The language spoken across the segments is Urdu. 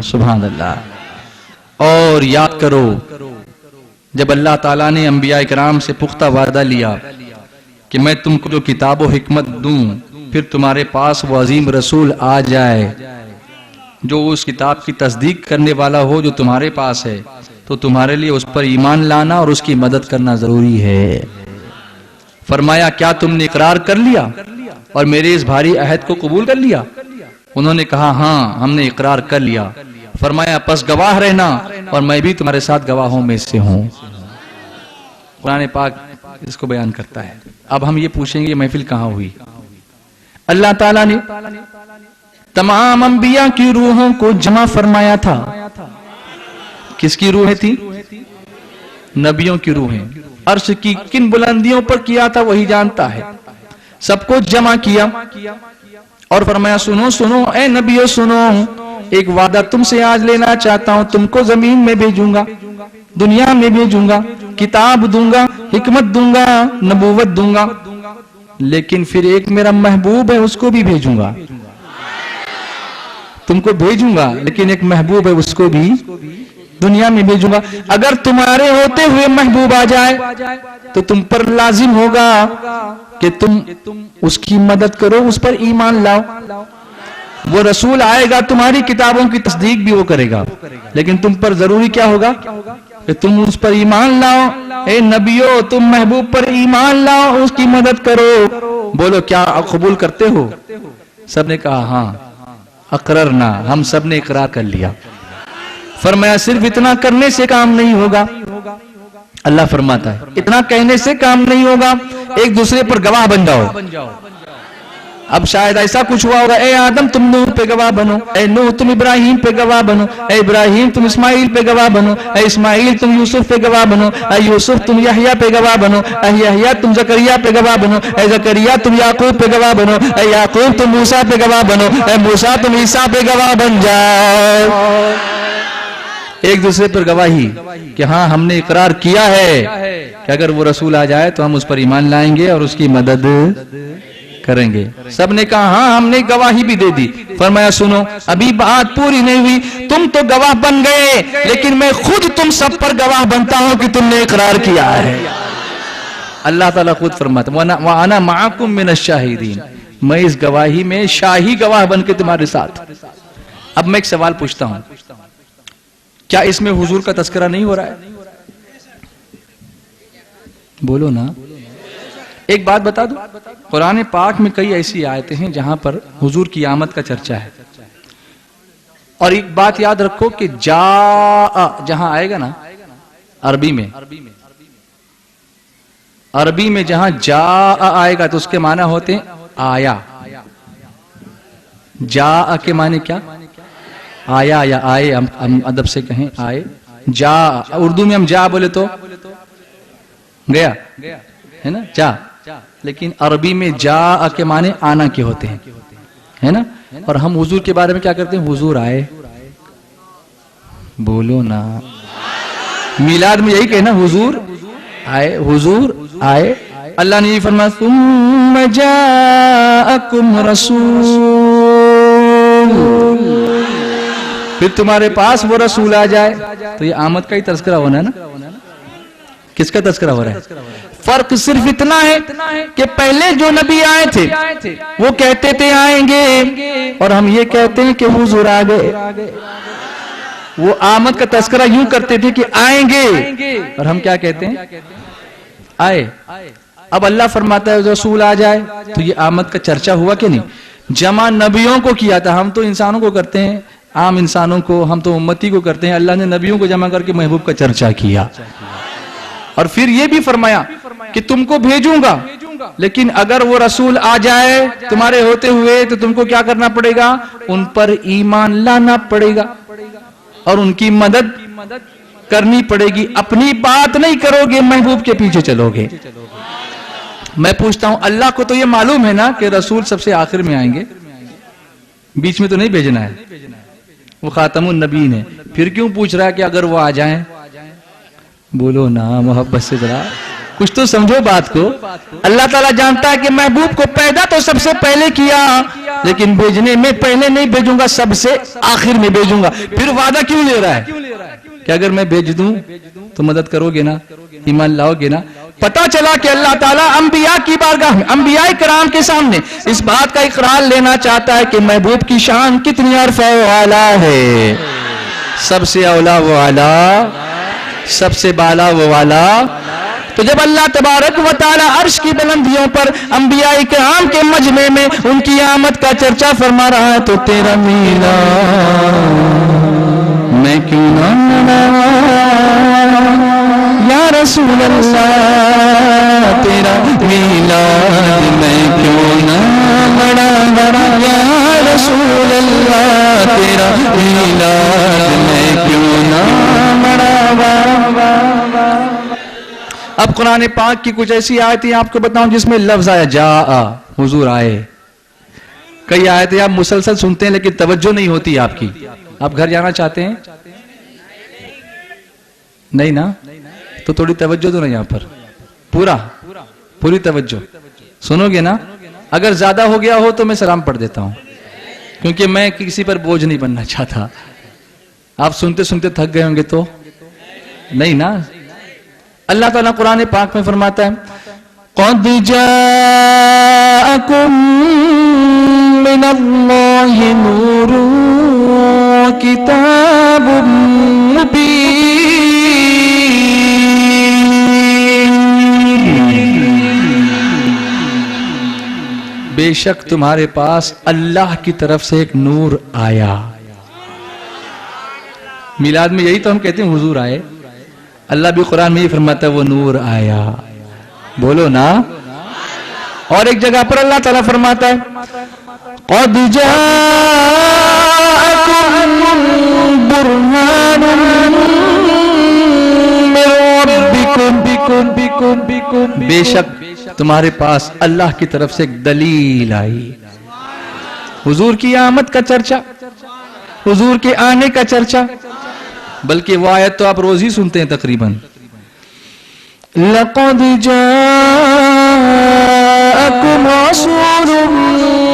سبحان اللہ۔ اور یاد کرو جب اللہ تعالیٰ نے انبیاء کرام سے پختہ وعدہ لیا کہ میں تم کو جو کتاب و حکمت دوں، پھر تمہارے پاس وہ عظیم رسول آ جائے جو اس کتاب کی تصدیق کرنے والا ہو جو تمہارے پاس ہے، تو تمہارے لیے اس پر ایمان لانا اور اس کی مدد کرنا ضروری ہے۔ فرمایا کیا تم نے اقرار کر لیا اور میرے اس بھاری عہد کو قبول کر لیا؟ انہوں نے کہا ہاں ہم نے اقرار کر لیا۔ فرمایا پس گواہ رہنا اور میں بھی تمہارے ساتھ گواہوں میں سے ہوں۔ قرآن پاک اس کو بیان کرتا ہے۔ اب ہم یہ پوچھیں گے یہ محفل کہاں ہوئی؟ اللہ تعالیٰ نے تمام انبیاء کی روحوں کو جمع فرمایا تھا۔ کس کی روحیں تھی؟ نبیوں کی روحیں۔ عرش کی کن بلندیوں پر کیا تھا وہی جانتا ہے۔ سب کو جمع کیا اور فرمایا سنو سنو اے نبیوں سنو، ایک وعدہ تم سے آج لینا چاہتا ہوں، تم کو زمین میں بھیجوں گا، دنیا میں بھیجوں گا، کتاب دوں گا، حکمت دوں گا، نبوت دوں گا، لیکن پھر ایک میرا محبوب ہے اس کو بھی بھیجوں گا۔ تم کو بھیجوں گا لیکن ایک محبوب ہے اس کو بھی دنیا میں بھیجوں گا۔ اگر تمہارے ہوتے ہوئے محبوب آ جائے تو تم پر لازم ہوگا کہ تم اس کی مدد کرو، اس پر ایمان لاؤ۔ وہ رسول آئے گا تمہاری کتابوں کی تصدیق بھی وہ کرے گا، لیکن تم پر ضروری کیا ہوگا کہ تم اس پر ایمان لاؤ۔ اے نبیو تم محبوب پر ایمان لاؤ، اس کی مدد کرو۔ بولو کیا قبول کرتے ہو؟ سب نے کہا ہاں اقررنا، ہم سب نے اقرار کر لیا۔ فرمایا صرف اتنا کرنے سے کام نہیں ہوگا، اللہ فرماتا ہے اتنا کہنے سے کام نہیں ہوگا، ایک دوسرے پر گواہ بن جاؤ۔ اب شاید ایسا کچھ ہوا ہوگا، اے آدم تم نوح پہ گواہ بنو، اے نوح تم ابراہیم پہ گواہ بنو، اے ابراہیم تم اسماعیل پہ گواہ بنو، اے اسماعیل تم یوسف پہ گواہ بنو، اے یوسف تم یحییٰ پہ گواہ بنو، اے یحییٰ تم زکریا پہ گواہ بنو، اے زکریا تم یعقوب پہ گواہ بنو، اے یعقوب تم موسیٰ پہ گواہ بنو، اے موسیٰ تم عیسیٰ پہ گواہ بن جاؤ۔ ایک دوسرے پر گواہی کہ ہاں ہم نے اقرار کیا ہے کہ اگر وہ رسول آ جائے تو ہم اس پر ایمان لائیں گے اور اس کی مدد کریں گے۔ سب نے کہا ہاں ہم نے گواہی بھی دے دی۔ فرمایا سنو ابھی بات پوری نہیں ہوئی، تم تو گواہ بن گئے لیکن میں خود تم سب پر گواہ بنتا ہوں کہ تم نے اقرار کیا ہے۔ اللہ تعالیٰ خود فرماتا وَأَنَا مَعَكُمْ مِنَ الشَّاهِدِينَ، میں اس گواہی میں شاہی گواہ بن کے تمہارے ساتھ۔ اب میں ایک سوال پوچھتا ہوں، کیا اس میں حضور کا تذکرہ نہیں ہو رہا ہے؟ بولو نا۔ ایک بات بتا دوں، قرآن پاک میں کئی ایسی آیتیں ہیں جہاں پر حضور کی آمد کا چرچہ ہے، اور ایک بات یاد رکھو کہ جاء جہاں آئے گا نا عربی میں جہاں جاء آئے گا تو اس کے معنی ہوتے ہیں آیا۔ جاء کے معنی کیا؟ آیا یا آئے، ہم ادب سے کہیں آئے۔ جا اردو میں ہم جا بولے تو گیا ہے نا، جا، لیکن عربی میں جا کے معنی آنا کے ہوتے ہیں، ہے نا۔ اور ہم حضور کے بارے میں کیا کرتے ہیں؟ حضور آئے، بولو نا۔ میلاد میں یہی کہنا حضور آئے، حضور آئے۔ اللہ نے یہ فرمایا ثم جاءکم رسول، پھر تمہارے پاس وہ رسول آ جائے، تو یہ آمد کا ہی تذکرہ ہونا ہے نا۔ کس کا تذکرہ ہو رہا ہے؟ فرق صرف اتنا ہے کہ پہلے جو نبی آئے تھے وہ کہتے تھے آئیں گے، اور ہم یہ کہتے ہیں کہ حضور آ گئے۔ وہ آمد کا تذکرہ یوں کرتے تھے کہ آئیں گے، اور ہم کیا کہتے ہیں؟ آئے۔ اب اللہ فرماتا ہے رسول آ جائے، تو یہ آمد کا چرچا ہوا کہ نہیں؟ جمع نبیوں کو کیا تھا، ہم تو انسانوں کو کرتے ہیں، عام انسانوں کو، ہم تو امتی کو کرتے ہیں، اللہ نے نبیوں کو جمع کر کے محبوب کا چرچا کیا، اور پھر یہ بھی فرمایا کہ تم کو بھیجوں گا، لیکن اگر وہ رسول آ جائے تمہارے ہوتے ہوئے تو تم کو کیا کرنا پڑے گا؟ ان پر ایمان لانا پڑے گا اور ان کی مدد کرنی پڑے گی۔ اپنی بات نہیں کرو گے، محبوب کے پیچھے چلو گے۔ میں پوچھتا ہوں اللہ کو تو یہ معلوم ہے نا کہ رسول سب سے آخر میں آئیں گے، بیچ میں تو نہیں بھیجنا ہے، وہ خاتم النبیین ہے، پھر کیوں پوچھ رہا ہے کہ اگر وہ آ جائیں؟ بولو نا محبت سے ذرا۔ کچھ تو سمجھو بات کو. اللہ تعالیٰ جانتا ہے کہ محبوب کو پیدا تو سب سے پہلے کیا, لیکن بھیجنے میں پہلے نہیں بھیجوں گا, سب سے آخر میں بھیجوں گا. پھر وعدہ کیوں لے رہا ہے کہ اگر میں بھیج دوں تو مدد کرو گے نا, ایمان لاؤ گے نا. پتا چلا کہ اللہ تعالیٰ انبیاء کی بارگاہ میں, انبیاء کرام کے سامنے اس بات کا اقرار لینا چاہتا ہے کہ محبوب کی شان کتنی عرفہ و اعلیٰ ہے. سب سے اولا و اعلیٰ, سب سے بالا و والا. تو جب اللہ تبارک و تعالی عرش کی بلندیوں پر انبیاء کرام کے مجمع میں ان کی آمد کا چرچا فرما رہا ہے, تو تیرا میلاد میں کیوں نہ مناواں یا رسول اللہ, تیرا میلاد میں کیوں نہ مناواں یا رسول اللہ, تیرا میلاد میں کیوں نہ مناواں. اب قرآن پاک کی کچھ ایسی آیتیں آپ کو بتاؤں جس میں لفظ آیا جاء, حضور آئے. کئی آیتیں آپ مسلسل سنتے ہیں لیکن توجہ نہیں ہوتی آپ کی. آپ گھر جانا چاہتے ہیں؟ نہیں نا, تو تھوڑی توجہ دو نا یہاں پر, پوری توجہ سنو گے نا. اگر زیادہ ہو گیا ہو تو میں سلام پڑھ دیتا ہوں, کیونکہ میں کسی پر بوجھ نہیں بننا چاہتا. آپ سنتے سنتے تھک گئے ہوں گے تو نہیں نا. اللہ تعالیٰ قرآن پاک میں فرماتا ہے قَدْ جَاءَكُم مِّنَ اللَّهِ نُورٌ وَكِتَابٌ مُبِينٌ. بے شک تمہارے پاس اللہ کی طرف سے ایک نور آیا. میلاد میں یہی تو ہم کہتے ہیں حضور آئے. اللہ بھی قرآن میں یہ فرماتا ہے وہ نور آیا. بولو نا. اور ایک جگہ پر اللہ تعالیٰ فرماتا ہے قَدْ جَاءَكُم بُرْهَانٌ مِّن رَّبِّكُم. بے شک تمہارے پاس اللہ کی طرف سے ایک دلیل آئی. حضور کی آمد کا چرچا, حضور کے آنے کا چرچا, بلکہ وہ آیت تو آپ روز ہی سنتے ہیں تقریباً. لَقَدْ جَاءَكُمْ رَسُولٌ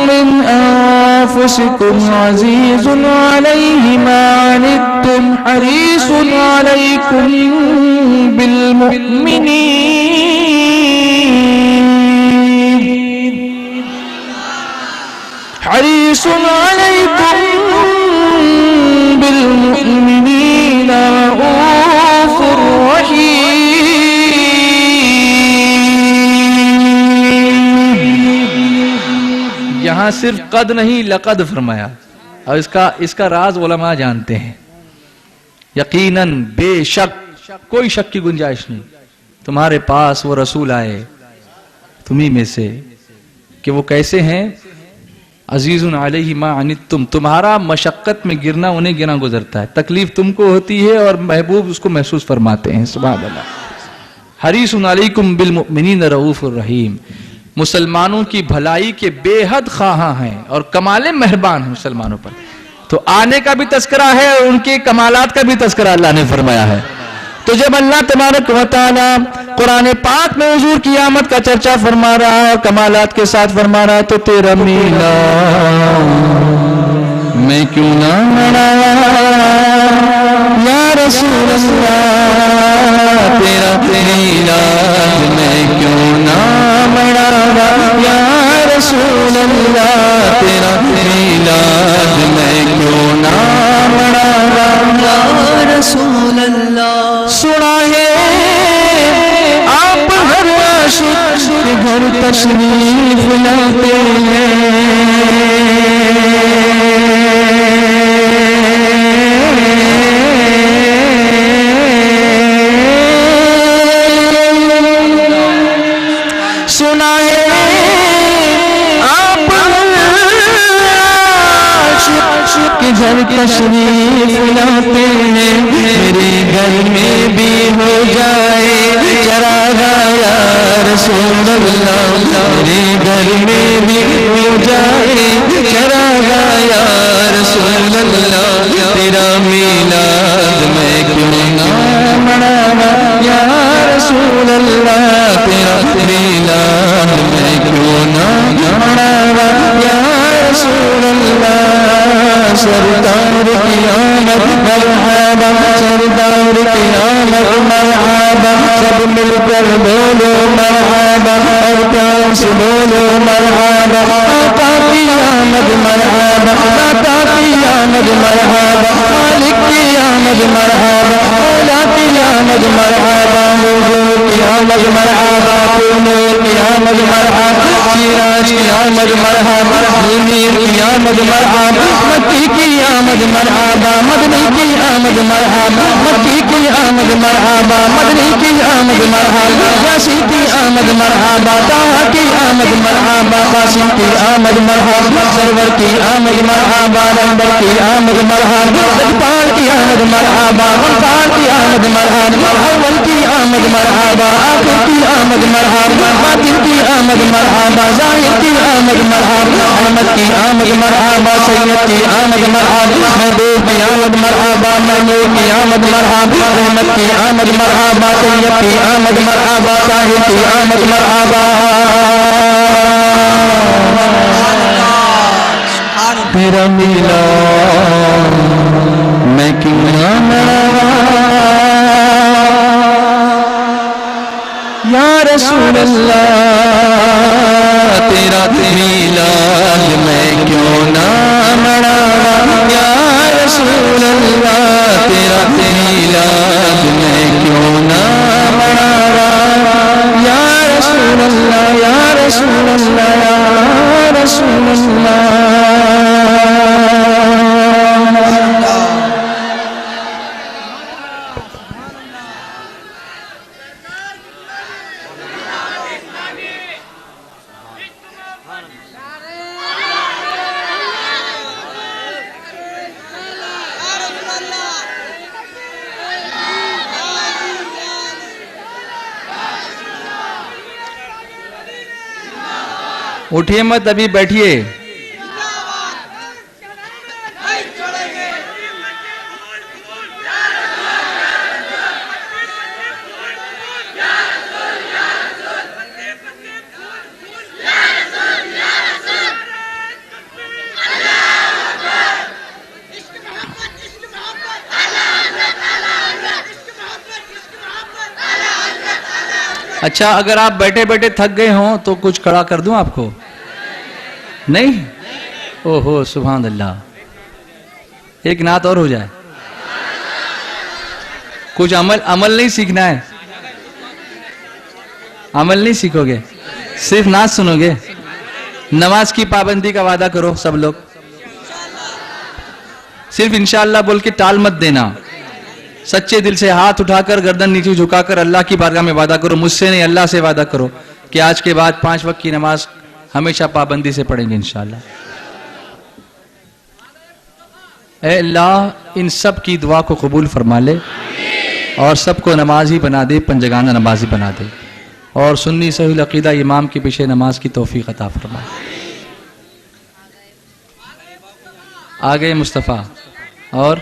مِّنْ أَنفُسِكُمْ عَزِيزٌ عَلَيْهِ مَا عَنِتُّمْ حَرِيصٌ عَلَيْكُمْ بالمؤمنين رؤوف رحيم. یہاں صرف قد نہیں لقد فرمایا, اور اس کا راز علماء جانتے ہیں. یقیناً بے شک, کوئی شک کی گنجائش نہیں, تمہارے پاس وہ رسول آئے تمہیں میں سے کہ وہ کیسے ہیں. عزیز علیہ ما عنتم, تمہارا مشقت میں گرنا انہیں گرنا گزرتا ہے, تکلیف تم کو ہوتی ہے اور محبوب اس کو محسوس فرماتے ہیں. سبحان اللہ. حریص علیکم بالمؤمنین رؤوف الرحیم, مسلمانوں کی بھلائی کے بے حد خواہاں ہیں اور کمال مہربان ہیں مسلمانوں پر. تو آنے کا بھی تذکرہ ہے اور ان کے کمالات کا بھی تذکرہ اللہ نے فرمایا ہے. تو جب اللہ تبارک و تعالی قرآن پاک میں حضور کی آمد کا چرچا فرما رہا ہے اور کمالات کے ساتھ فرما رہا ہے, تو تیرا میلاد میں کیوں نہ مناواں یا رسول اللہ, تیرا میلاد میں کیوں نہ مناواں یا رسول اللہ, تیرا میلاد میں کیوں نہ مناواں یا رسول اللہ. سنا ہے آپ ہر عاشق کے گھر تشریف لاتے ہیں, سنا ہے آپ ہر عاشق کے گھر تشریف لاتے ہیں. میرے گھر میں بھی ہو جائے چراغا یا رسول اللہ, میرے گھر میں بھی ہو جائے چراغا یا رسول اللہ, تیرا میلاد میں کیوں نہ مناواں یا رسول اللہ, آمد مرحبا سردار کی آمد مرحبا سب مل کر بولو مرحبا اور پیار سے بولو مرحبا آقا کی آمد مرحبا آقا کی آمد مرحبا مالک کی آمد مرحبا مولا کی آمد مرحبا حضور کی آمد مرحبا نور کی آمد مرحبا سراج کی آمد مرحبا منیر کی آمد مرحبا مکی کی آمد مرحبا مدنی کی آمد مرحبا مکی کی آمد مرحبا مدنی کی آمد مرحبا یاسین کی آمد مرحبا طه کی آمد مرحبا قاسم کی آمد مرحبا سرور کی آمد مرحبا نمبر کی آمد مرحبا لجپال کی آمد مرحبا غفار کی آمد مرحبا اول کی آمد مرحبا آخر کی آمد مرحبا باطن کی آمد مرحبا ظاہر کی آمد مرحبا احمد کی آمد مرحبا سید کی آمد مرحبا محبوب کی آمد مرحبا محمود کی آمد مرحبا رحمت کی آمد مرحبا طیب کی آمد مرحبا طاہر کی آمد مرحبا میرا میلاد میں کیوں مناواں یا رسول اللہ تیرا میلاد میں کیوں نہ مناواں یا رسول اللہ تیرا میلاد میں کیوں نہ مناواں یا رسول اللہ یا رسول اللہ یا رسول اللہ اٹھیے مت ابھی بیٹھیے اچھا اگر آپ بیٹھے بیٹھے تھک گئے ہوں تو کچھ کھڑا کر دوں آپ کو نہیں اوہو سبحان اللہ ایک نعت اور ہو جائے کچھ عمل نہیں سیکھنا ہے عمل نہیں سیکھو گے صرف نعت سنو گے نماز کی پابندی کا وعدہ کرو سب لوگ صرف انشاءاللہ بول کے ٹال مت دینا سچے دل سے ہاتھ اٹھا کر گردن نیچے جھکا کر اللہ کی بارگاہ میں وعدہ کرو مجھ سے نہیں اللہ سے وعدہ کرو کہ آج کے بعد 5 وقت کی نماز ہمیشہ پابندی سے پڑھیں گے انشاءاللہ اے اللہ ان سب کی دعا کو قبول فرما لے اور سب کو نمازی بنا دے پنجگانہ نمازی بنا دے اور سنی صحیح العقیدہ امام کے پیچھے نماز کی توفیق عطا فرما آگے مصطفیٰ اور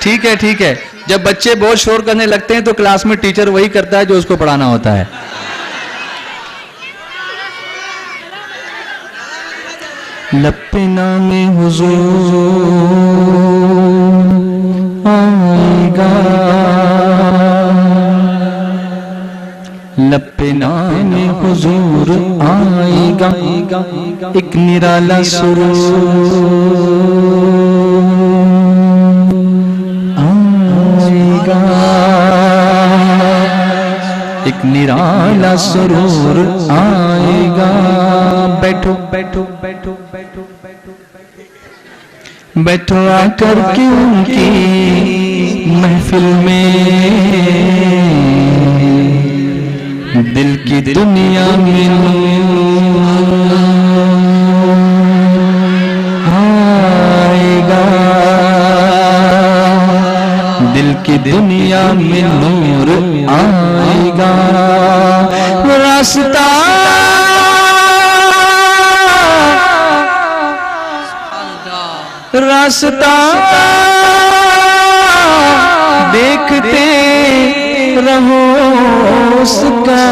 ٹھیک ہے جب بچے بہت شور کرنے لگتے ہیں تو کلاس میں ٹیچر وہی کرتا ہے جو اس کو پڑھانا ہوتا ہے لب پہ نام حضور آئے گا لب پہ نام حضور آئے گا ایک نرالا سرور ایک نرالا سرور آئے گا بیٹھو بیٹھو بیٹھو بیٹھو بیٹھو آ کر کے ان کی محفل میں دل کی دنیا میں آئے گا دل کی دنیا میں نور آئے گا راستہ راستہ دیکھتے رہو اس کا